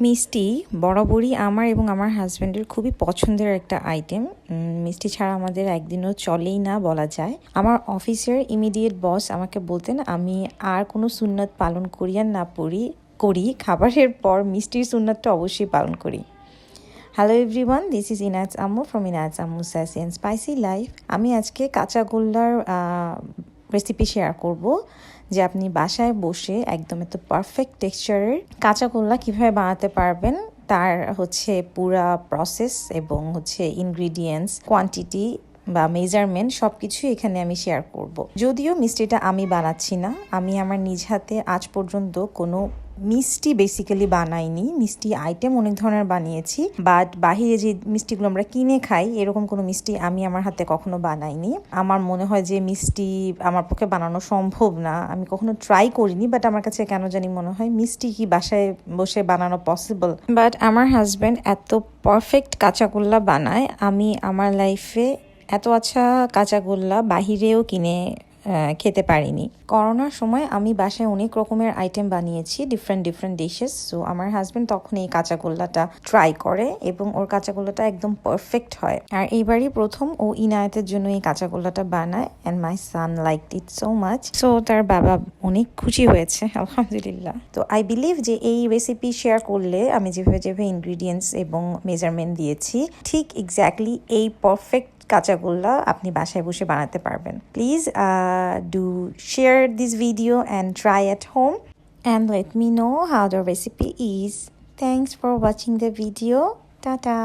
মিষ্টি বরাবরই আমার এবং আমার হাজব্যান্ডের খুবই পছন্দের একটা আইটেম। মিষ্টি ছাড়া আমাদের একদিনও চলেই না বলা যায়। আমার অফিসের ইমিডিয়েট বস আমাকে বলতেন আমি আর কোনো সুন্নত পালন করি আর না করি খাবারের পর মিষ্টির সুন্নতটা অবশ্যই পালন করি। হ্যালো এভরিওয়ান, দিস ইজ ইনাজ আম্মু ফ্রম ইনাজ আম্মু সাসি অ্যান্ড স্পাইসি লাইফ। আমি আজকে কাঁচা গোল্লার রেসিপি শেয়ার করব, যে আপনি বাসায় বসে একদম এত পারফেক্ট টেক্সচারের কাঁচা গোল্লা কীভাবে বানাতে পারবেন, তার পুরা প্রসেস এবং ইনগ্রিডিয়েন্টস, কোয়ান্টিটি বা মেজারমেন্ট সব কিছুই এখানে আমি শেয়ার করব। যদিও মিষ্টিটা আমি বানাচ্ছি না, আমি আমার নিজ হাতে আজ পর্যন্ত কোনো মিষ্টি বেসিক্যালি বানাইনি। মিষ্টি আইটেম অনেক ধরনের বানিয়েছি, বাট বাহিরে যে মিষ্টিগুলো আমরা কিনে খাই এরকম কোনো মিষ্টি আমি আমার হাতে কখনো বানাইনি। আমার মনে হয় যে মিষ্টি আমার পক্ষে বানানো সম্ভব না, আমি কখনো ট্রাই করিনি, বাট আমার কাছে কেন জানি মনে হয় মিষ্টি কি বাসায় বসে বানানো পসিবল। বাট আমার হাজব্যান্ড এত পারফেক্ট কাঁচাগোল্লা বানায়, আমি আমার লাইফে এত আচ্ছা কাঁচাগোল্লা বাহিরেও কিনে খেতে পারিনি। করোনার সময় আমি বাসায় অনেক রকমের আইটেম বানিয়েছি, ডিফারেন্ট ডিশেস। সো আমার হাজব্যান্ড তখন এই কাঁচাগোল্লাটা ট্রাই করে এবং ওর কাঁচাগোল্লাটা একদম পারফেক্ট হয়। আর এইবারই প্রথম ও ইনায়েতের জন্য এই কাঁচাগোল্লাটা বানায়, and my son liked it so much. So তার বাবা অনেক খুশি হয়েছে, আলহামদুলিল্লাহ। তো আই বিলিভ যে এই রেসিপি শেয়ার করলে আমি যেভাবে ইনগ্রিডিয়েন্টস এবং মেজারমেন্ট দিয়েছি, ঠিক এক্স্যাক্টলি এই পারফেক্ট কাঁচাগোল্লা আপনি বাসায় বসে বানাতে পারবেন। Please do share this video and try at home and let me know how the recipe is. Thanks for watching the video. Tata.